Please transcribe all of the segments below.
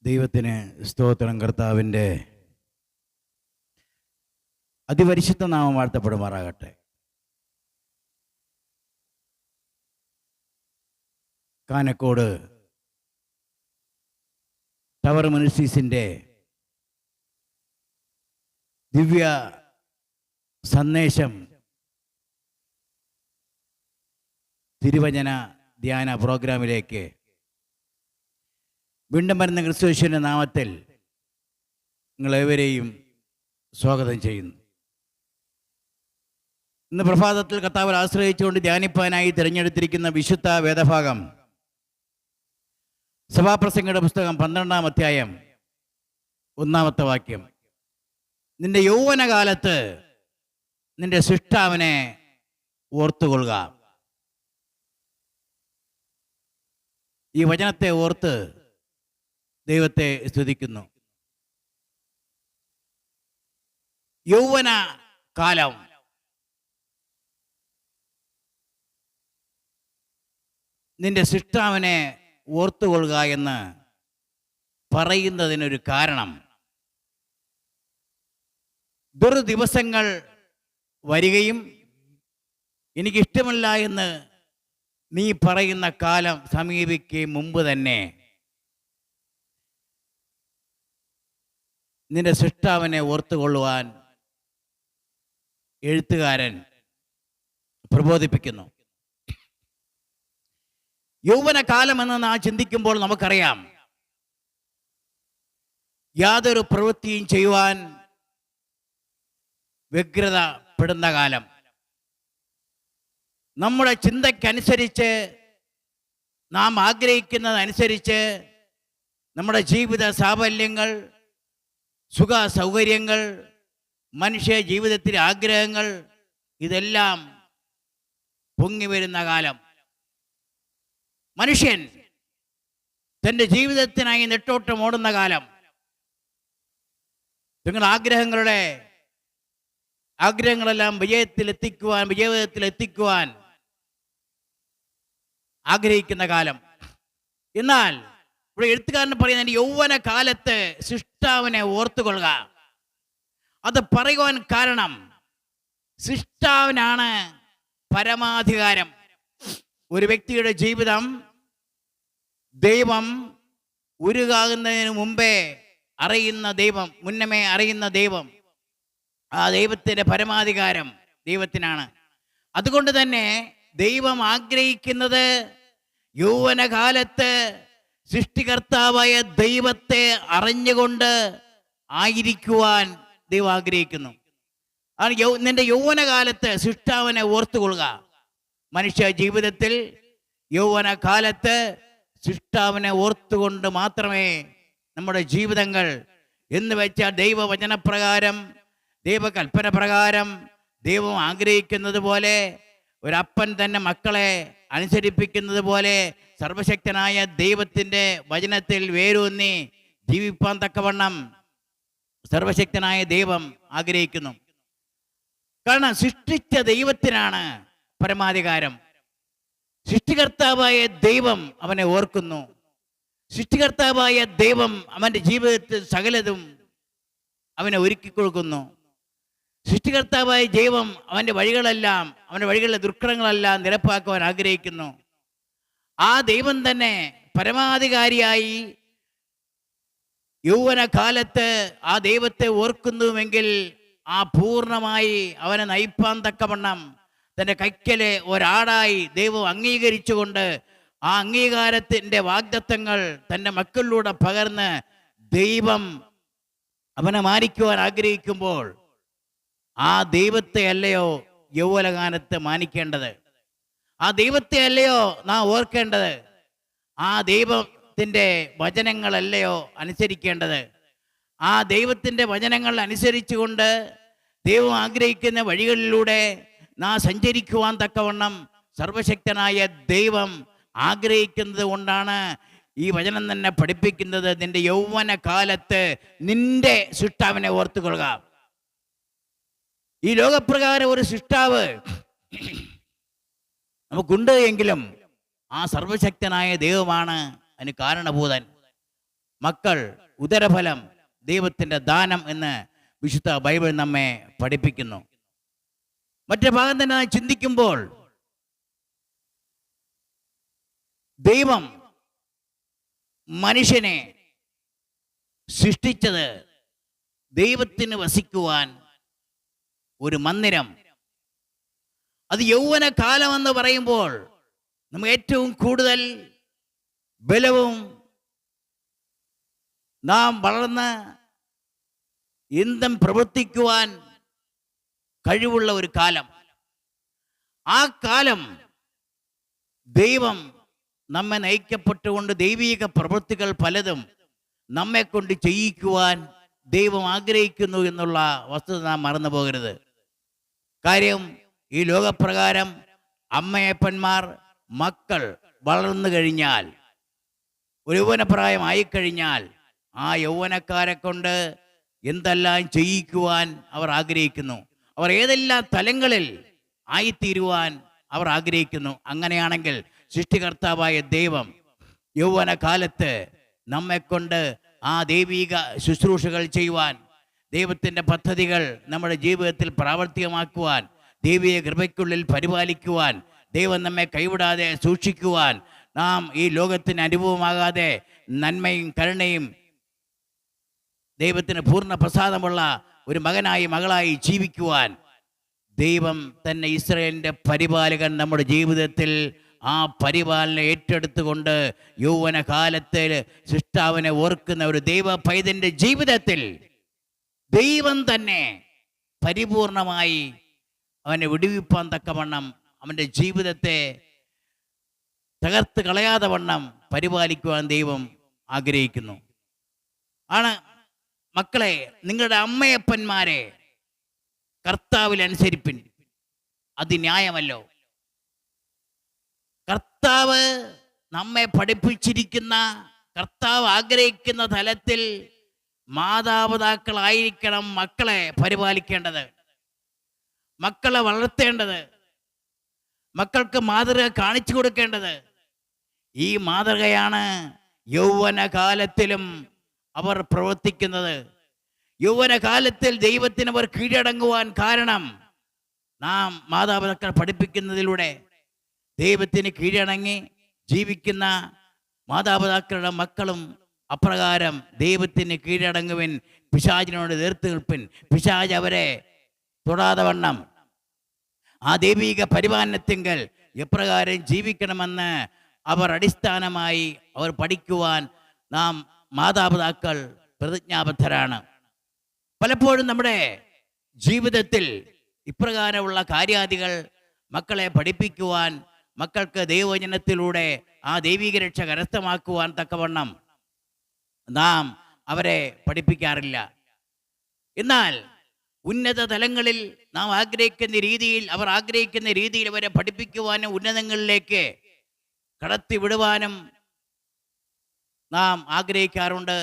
ദൈവത്തിന് സ്തോത്രം. കർത്താവിൻ്റെ അതിപരിശുദ്ധ നാമം വാഴ്ത്തപ്പെടുമാറാകട്ടെ. കാനക്കോട് ടവർ മിനിസ്ട്രീസിൻ്റെ ദിവ്യ സന്ദേശം തിരുവചന ധ്യാന പ്രോഗ്രാമിലേക്ക് വീണ്ടും വരുന്ന ക്രിസ്തുയേശുവിൻ്റെ നാമത്തിൽ നിങ്ങളേവരെയും സ്വാഗതം ചെയ്യുന്നു. ഇന്ന് പ്രഭാതത്തിൽ കർത്താവിൽ ആശ്രയിച്ചുകൊണ്ട് ധ്യാനിപ്പാനായി തിരഞ്ഞെടുത്തിരിക്കുന്ന വിശുദ്ധ വേദഭാഗം സഭാപ്രസംഗയുടെ പുസ്തകം 12-ാം അധ്യായം 1-ാമത്തെ വാക്യം. നിന്റെ യൗവനകാലത്ത് നിന്റെ സൃഷ്ടാവിനെ ഓർത്തുകൊള്ളുക. ഈ വചനത്തെ ഓർത്ത് ദൈവത്തെ സ്തുതിക്കുന്നു. യൗവന കാലം നിന്റെ സൃഷ്ടാവിനെ ഓർത്തുകൊള്ളുക എന്ന് പറയുന്നതിനൊരു കാരണം, ദുർദിവസങ്ങൾ വരികയും എനിക്കിഷ്ടമില്ല എന്ന് നീ പറയുന്ന കാലം സമീപിക്കുകയും മുമ്പ് തന്നെ നിന്റെ സൃഷ്ടാവിനെ ഓർത്തുകൊള്ളുവാൻ എഴുത്തുകാരൻ പ്രബോധിപ്പിക്കുന്നു. യൗവനകാലമെന്ന് നാം ചിന്തിക്കുമ്പോൾ നമുക്കറിയാം, യാതൊരു പ്രവൃത്തിയും ചെയ്യുവാൻ വ്യഗ്രതപ്പെടുന്ന കാലം. നമ്മുടെ ചിന്തയ്ക്കനുസരിച്ച്, നാം ആഗ്രഹിക്കുന്നതനുസരിച്ച് നമ്മുടെ ജീവിത സാഫല്യങ്ങൾ, സുഖ സൗകര്യങ്ങൾ, മനുഷ്യ ജീവിതത്തിലെ ആഗ്രഹങ്ങൾ ഇതെല്ലാം പൊങ്ങി വരുന്ന കാലം. മനുഷ്യൻ തൻ്റെ ജീവിതത്തിനായി നെട്ടോട്ടം ഓടുന്ന കാലം. നിങ്ങളുടെ ആഗ്രഹങ്ങളെല്ലാം വിജയത്തിലെത്തിക്കുവാൻ ആഗ്രഹിക്കുന്ന കാലം. എന്നാൽ ഇവിടെ എഴുത്തുകാരൻ പറയുന്നത് യൗവന കാലത്ത് സൃഷ്ടാവിനെ ഓർത്തുകൊള്ളുക. അത് പറയുവാൻ കാരണം, സൃഷ്ടാവിനാണ് പരമാധികാരം. ഒരു വ്യക്തിയുടെ ജീവിതം ദൈവം ഉരുകാകുന്നതിന് മുമ്പേ അറിയുന്ന ദൈവം, മുന്നമേ അറിയുന്ന ദൈവം, ആ ദൈവത്തിൻ്റെ പരമാധികാരം ദൈവത്തിനാണ്. അതുകൊണ്ട് തന്നെ ദൈവം ആഗ്രഹിക്കുന്നത് യൗവനകാലത്ത് സൃഷ്ടികർത്താവായ ദൈവത്തെ അറിഞ്ഞുകൊണ്ട് ആയിരിക്കുവാൻ ദൈവം ആഗ്രഹിക്കുന്നു. നിന്റെ യൗവനകാലത്ത് സൃഷ്ടാവിനെ ഓർത്തുകൊള്ളുക. മനുഷ്യ ജീവിതത്തിൽ യൗവനകാലത്ത് സൃഷ്ടാവിനെ ഓർത്തുകൊണ്ട് മാത്രമേ നമ്മുടെ ജീവിതങ്ങൾ എന്ന് വെച്ചാൽ ദൈവവചനപ്രകാരം, ദൈവകൽപ്പന പ്രകാരം ദൈവം ആഗ്രഹിക്കുന്നത് പോലെ, ഒരപ്പൻ തന്നെ മക്കളെ അനുസരിപ്പിക്കുന്നത് പോലെ സർവശക്തനായ ദൈവത്തിൻ്റെ വചനത്തിൽ വേരൂന്നി ജീവിപ്പാൻ തക്കവണ്ണം സർവശക്തനായ ദൈവം ആഗ്രഹിക്കുന്നു. കാരണം സൃഷ്ടിച്ച ദൈവത്തിനാണ് പരമാധികാരം. സൃഷ്ടികർത്താവായ ദൈവം അവനെ ഓർക്കുന്നു. സൃഷ്ടികർത്താവായ ദൈവം അവൻ്റെ ജീവിതത്തിൽ സകലതും അവനെ ഒരുക്കി കൊടുക്കുന്നു. സൃഷ്ടികർത്താവായ ദൈവം അവൻ്റെ വഴികളിലെ ദുർഘടങ്ങളെല്ലാം നിരപ്പാക്കുവാൻ ആഗ്രഹിക്കുന്നു. ആ ദൈവം തന്നെ പരമാധികാരിയായി യൗവനകാലത്ത് ആ ദൈവത്തെ ഓർക്കുന്നുവെങ്കിൽ ആ പൂർണ്ണമായി അവനെ നയിപ്പാൻ തക്കവണ്ണം തൻ്റെ കൈക്കലെ ഒരാടായി ദൈവം അംഗീകരിച്ചുകൊണ്ട് ആ അംഗീകാരത്തിൻ്റെ വാഗ്ദത്തങ്ങൾ തൻ്റെ മക്കളിലൂടെ പകർന്ന് ദൈവം അവനെ മാനിക്കുവാൻ ആഗ്രഹിക്കുമ്പോൾ ആ ദൈവത്തെ അല്ലയോ യൗവനകാലത്ത് മാനിക്കേണ്ടത്? ആ ദൈവത്തെ അല്ലയോ നാം ഓർക്കേണ്ടത്? ആ ദൈവത്തിൻ്റെ വചനങ്ങളല്ലയോ അനുസരിക്കേണ്ടത്? ആ ദൈവത്തിൻ്റെ വചനങ്ങൾ അനുസരിച്ചുകൊണ്ട് ദൈവം ആഗ്രഹിക്കുന്ന വഴികളിലൂടെ നാം സഞ്ചരിക്കുവാൻ തക്കവണ്ണം സർവശക്തനായ ദൈവം ആഗ്രഹിക്കുന്നത് കൊണ്ടാണ് ഈ വചനം തന്നെ പഠിപ്പിക്കുന്നത്. നിന്റെ യൗവനകാലത്ത് നിന്റെ സൃഷ്ടാവിനെ ഓർത്തുകൊള്ളുക. ഈ ലോകപ്രകാരം ഒരു സൃഷ്ടാവ് നമുക്കുണ്ട് എങ്കിലും ആ സർവശക്തനായ ദൈവമാണ് അതിന് കാരണഭൂതൻ. മക്കൾ ഉദരഫലം ദൈവത്തിൻ്റെ ദാനം എന്ന് വിശുദ്ധ ബൈബിൾ നമ്മെ പഠിപ്പിക്കുന്നു. മറ്റു ഭാഗം തന്നെ നാം ചിന്തിക്കുമ്പോൾ ദൈവം മനുഷ്യനെ സൃഷ്ടിച്ചത് ദൈവത്തിന് വസിക്കുവാൻ ഒരു മന്ദിരം. അത് യൗവന കാലമെന്ന് പറയുമ്പോൾ നമുക്ക് ഏറ്റവും കൂടുതൽ ബലവും നാം വളർന്ന് എന്തും പ്രവർത്തിക്കുവാൻ കഴിവുള്ള ഒരു കാലം. ആ കാലം ദൈവം നമ്മെ നയിക്കപ്പെട്ടുകൊണ്ട് ദൈവീക പ്രവൃത്തികൾ പലതും നമ്മെ കൊണ്ട് ചെയ്യിക്കുവാൻ ദൈവം ആഗ്രഹിക്കുന്നു എന്നുള്ള വസ്തുത നാം മറന്നു പോകരുത്. കാര്യം ഈ ലോകപ്രകാരം അമ്മയപ്പന്മാർ മക്കൾ വളർന്നു കഴിഞ്ഞാൽ, ഒരു യൗവനപ്രായം ആയിക്കഴിഞ്ഞാൽ ആ യൗവനക്കാരെ കൊണ്ട് എന്തെല്ലാം ചെയ്യിക്കുവാൻ അവർ ആഗ്രഹിക്കുന്നു, അവർ ഏതെല്ലാം തലങ്ങളിൽ ആയിത്തീരുവാൻ അവർ ആഗ്രഹിക്കുന്നു. അങ്ങനെയാണെങ്കിൽ സൃഷ്ടികർത്താവായ ദൈവം യൗവനകാലത്ത് നമ്മെക്കൊണ്ട് ആ ദൈവിക ശുശ്രൂഷകൾ ചെയ്യുവാൻ, ദൈവത്തിൻ്റെ പദ്ധതികൾ നമ്മുടെ ജീവിതത്തിൽ പ്രാവർത്തികമാക്കുവാൻ, ദൈവിക കൃപയ്ക്കുള്ളിൽ പരിപാലിക്കുവാൻ, ദൈവം നമ്മെ കൈവിടാതെ സൂക്ഷിക്കുവാൻ, നാം ഈ ലോകത്തിന് അനുഭവമാകാതെ നന്മയും കരുണയും ദൈവത്തിന് പൂർണ്ണ പ്രസാദമുള്ള ഒരു മകനായി മകളായി ജീവിക്കുവാൻ ദൈവം തന്നെ ഇസ്രായേലിൻ്റെ പരിപാലകൻ നമ്മുടെ ജീവിതത്തിൽ ആ പരിപാലനം ഏറ്റെടുത്തുകൊണ്ട് യൗവനകാലത്ത് സൃഷ്ടാവിനെ ഓർക്കുന്ന ഒരു ദൈവ പൈതന്റെ ജീവിതത്തിൽ ദൈവം തന്നെ പരിപൂർണമായി അവനെ വിടുവിപ്പാൻ തക്കവണ്ണം അവൻ്റെ ജീവിതത്തെ തകർത്ത് കളയാതെ വണ്ണം പരിപാലിക്കുവാൻ ദൈവം ആഗ്രഹിക്കുന്നു. ആണ് മക്കളെ, നിങ്ങളുടെ അമ്മയപ്പന്മാരെ കർത്താവിൽ അനുസരിപ്പിൻ. അത് ന്യായമല്ലോ. കർത്താവ് നമ്മെ പഠിപ്പിച്ചിരിക്കുന്ന, കർത്താവ് ആഗ്രഹിക്കുന്ന തലത്തിൽ മാതാപിതാക്കളായിരിക്കണം മക്കളെ പരിപാലിക്കേണ്ടത്, മക്കളെ വളർത്തേണ്ടത്, മക്കൾക്ക് മാതൃക കാണിച്ചു കൊടുക്കേണ്ടത്. ഈ മാതൃകയാണ് യൗവനകാലത്തിലും അവർ പ്രവർത്തിക്കുന്നത്. യൗവനകാലത്തിൽ ദൈവത്തിന് അവർ കീഴടങ്ങുവാൻ കാരണം നാം മാതാപിതാക്കൾ പഠിപ്പിക്കുന്നതിലൂടെ ദൈവത്തിന് കീഴടങ്ങി ജീവിക്കുന്ന മാതാപിതാക്കളുടെ മക്കളും അപ്രകാരം ദൈവത്തിന് കീഴടങ്ങുവിൻ, പിശാചിനോട് എതിർത്ത് നിൽപ്പിൻ, പിശാച് അവരെ തൊടാതെ വണ്ണം ആ ദൈവിക പരിപാലനത്തിങ്കൽ എപ്രകാരം ജീവിക്കണമെന്ന് അവർ അടിസ്ഥാനമായി അവർ പഠിക്കുവാൻ നാം മാതാപിതാക്കൾ പ്രതിജ്ഞാബദ്ധരാണ്. പലപ്പോഴും നമ്മുടെ ജീവിതത്തിൽ ഇപ്രകാരമുള്ള കാര്യാദികൾ മക്കളെ പഠിപ്പിക്കുവാൻ, മക്കൾക്ക് ദൈവവചനത്തിലൂടെ ആ ദൈവിക രക്ഷ കരസ്ഥമാക്കുവാൻ തക്കവണ്ണം നാം അവരെ പഠിപ്പിക്കാറില്ല. എന്നാൽ ഉന്നത തലങ്ങളിൽ നാം ആഗ്രഹിക്കുന്ന രീതിയിൽ, അവർ ആഗ്രഹിക്കുന്ന രീതിയിൽ അവരെ പഠിപ്പിക്കുവാനും ഉന്നതങ്ങളിലേക്ക് കടത്തിവിടുവാനും നാം ആഗ്രഹിക്കാറുണ്ട്.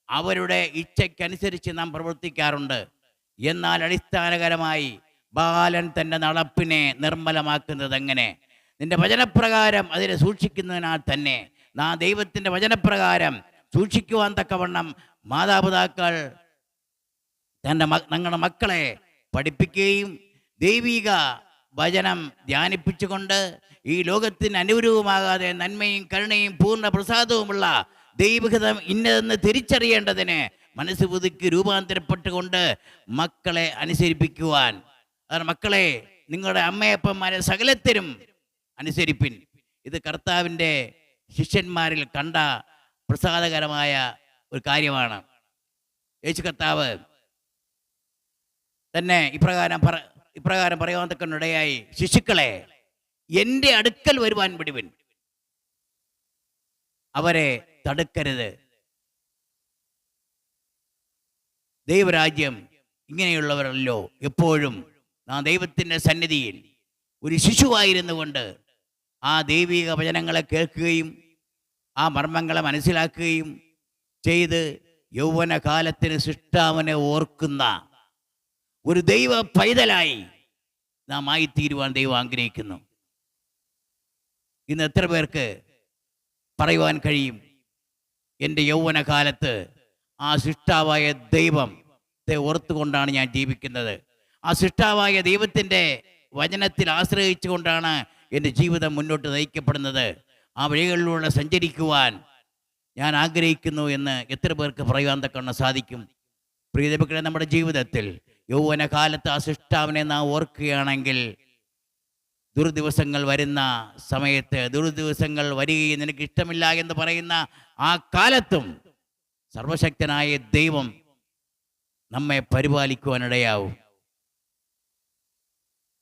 അവരുടെ ഇച്ഛയ്ക്കനുസരിച്ച് നാം പ്രവർത്തിക്കാറുണ്ട്. എന്നാൽ അടിസ്ഥാനകരമായി ബാലൻ തൻ്റെ നടപ്പിനെ നിർമ്മലമാക്കുന്നത് എങ്ങനെ? നിന്റെ വചനപ്രകാരം അതിനെ സൂക്ഷിക്കുന്നതിനാൽ തന്നെ നാം ദൈവത്തിൻ്റെ വചനപ്രകാരം സൂക്ഷിക്കുവാൻ തക്കവണ്ണം മാതാപിതാക്കൾ ഞങ്ങളുടെ മക്കളെ പഠിപ്പിക്കുകയും ദൈവിക വചനം ധ്യാനിപ്പിച്ചുകൊണ്ട് ഈ ലോകത്തിന് അനുരൂപമാകാതെ നന്മയും കരുണയും പൂർണ്ണ പ്രസാദവുമുള്ള ദൈവഹിതം ഇന്നതെന്ന് തിരിച്ചറിയേണ്ടതിന് മനസ്സ് പുതുക്കി രൂപാന്തരപ്പെട്ടുകൊണ്ട് മക്കളെ അനുസരിപ്പിക്കുവാൻ. അതാണ് മക്കളെ, നിങ്ങളുടെ അമ്മയപ്പന്മാരെ സകലത്തിനും അനുസരിപ്പിൻ. ഇത് കർത്താവിൻ്റെ ശിഷ്യന്മാരിൽ കണ്ട പ്രസാദകരമായ ഒരു കാര്യമാണ്. യേശു കർത്താവ് തന്നെ ഇപ്രകാരം പറയുവാൻ തക്കനിടയായി, ശിശുക്കളെ എൻ്റെ അടുക്കൽ വരുവാൻ വിടുവിൻ, അവരെ തടുക്കരുത്. ദൈവരാജ്യം ഇങ്ങനെയുള്ളവരല്ലോ എപ്പോഴും നാം ദൈവത്തിൻ്റെ സന്നിധിയിൽ ഒരു ശിശുവായിരുന്നു കൊണ്ട് ആ ദൈവിക വചനങ്ങളെ കേൾക്കുകയും ആ മർമ്മങ്ങളെ മനസ്സിലാക്കുകയും ചെയ്ത് യൗവനകാലത്തിന് സൃഷ്ടാവിനെ ഓർക്കുന്ന ഒരു ദൈവ പൈതലായി നാം ആയിത്തീരുവാൻ ദൈവം ആഗ്രഹിക്കുന്നു. ഇന്ന് എത്ര പേർക്ക് പറയുവാൻ കഴിയും, എൻ്റെ യൗവനകാലത്ത് ആ സൃഷ്ടാവായ ദൈവത്തെ ഓർത്തുകൊണ്ടാണ് ഞാൻ ജീവിക്കുന്നത്. ആ സൃഷ്ടാവായ ദൈവത്തിൻ്റെ വചനത്തിൽ ആശ്രയിച്ചുകൊണ്ടാണ് എൻ്റെ ജീവിതം മുന്നോട്ട് നയിക്കപ്പെടുന്നത്. ആ വഴികളിലൂടെ സഞ്ചരിക്കുവാൻ ഞാൻ ആഗ്രഹിക്കുന്നു എന്ന് എത്ര പേർക്ക് പറയുവാൻ തക്കവണ്ണം സാധിക്കും? പ്രിയതമക്കളെ, നമ്മുടെ ജീവിതത്തിൽ യൗവനകാലത്ത് ആ സൃഷ്ടാവിനെ നാം ഓർക്കുകയാണെങ്കിൽ ദുർദിവസങ്ങൾ വരുന്ന സമയത്ത്, ദുർദിവസങ്ങൾ വരികയും നിനക്ക് ഇഷ്ടമില്ല എന്ന് പറയുന്ന ആ കാലത്തും സർവശക്തനായ ദൈവം നമ്മെ പരിപാലിക്കുവാനിടയാവും.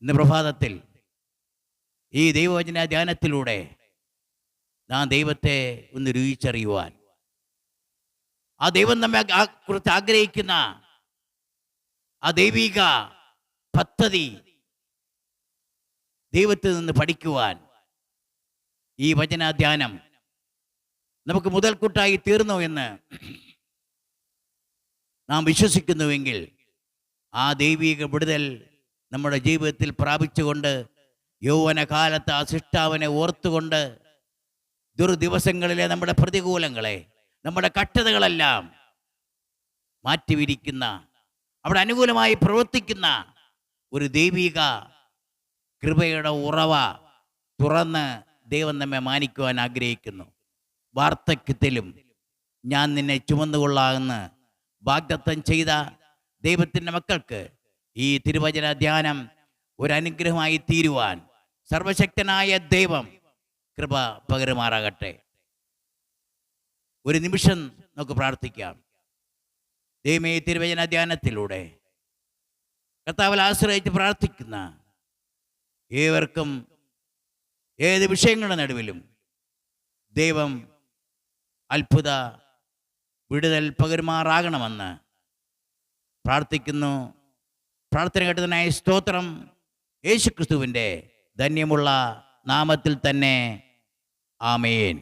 ഇന്ന് പ്രഭാതത്തിൽ ഈ ദൈവവചന ധ്യാനത്തിലൂടെ നാം ദൈവത്തെ ഒന്ന് രുചിച്ചറിയുവാൻ, ആ ദൈവം നമ്മെ കുറിച്ച് ആഗ്രഹിക്കുന്ന ആ ദൈവിക പദ്ധതി ദൈവത്തിൽ നിന്ന് പഠിക്കുവാൻ ഈ വചനധ്യാനം നമുക്ക് മുതൽക്കൂട്ടായി തീർന്നു എന്ന് നാം വിശ്വസിക്കുന്നുവെങ്കിൽ ആ ദൈവിക വിടുതൽ നമ്മുടെ ജീവിതത്തിൽ പ്രാപിച്ചുകൊണ്ട് യൗവനകാലത്ത് ആ സൃഷ്ടാവിനെ ഓർത്തുകൊണ്ട് ദുർദിവസങ്ങളിലെ നമ്മുടെ പ്രതികൂലങ്ങളെ, നമ്മുടെ കഷ്ടതകളെല്ലാം മാറ്റിവിരിക്കുന്ന, അവിടെ അനുകൂലമായി പ്രവർത്തിക്കുന്ന ഒരു ദൈവിക കൃപയുടെ ഉറവ തുറന്ന് ദൈവം നമ്മെ മാനിക്കുവാൻ ആഗ്രഹിക്കുന്നു. വാർദ്ധക്യത്തിലും ഞാൻ നിന്നെ ചുമന്നുകൊള്ളാമെന്ന് വാഗ്ദത്തം ചെയ്ത ദൈവത്തിൻ്റെ മക്കൾക്ക് ഈ തിരുവചന ധ്യാനം ഒരു അനുഗ്രഹമായി തീരുവാൻ സർവശക്തനായ ദൈവം കൃപ പകരുമാറാകട്ടെ. ഒരു നിമിഷം നമുക്ക് പ്രാർത്ഥിക്കാം. ദൈവമേ, തിരുവചന ധ്യാനത്തിലൂടെ കർത്താവിൽ ആശ്രയിച്ച് പ്രാർത്ഥിക്കുന്ന ഏവർക്കും ഏത് വിഷയങ്ങളുടെ നടുവിലും ദൈവം അത്ഭുത വിടുതൽ പകരുമാറാകണമെന്ന് പ്രാർത്ഥിക്കുന്നു. പ്രാർത്ഥന കേട്ടതിനായി സ്തോത്രം. യേശുക്രിസ്തുവിൻ്റെ ധന്യമുള്ള നാമത്തിൽ തന്നെ ആമേൻ.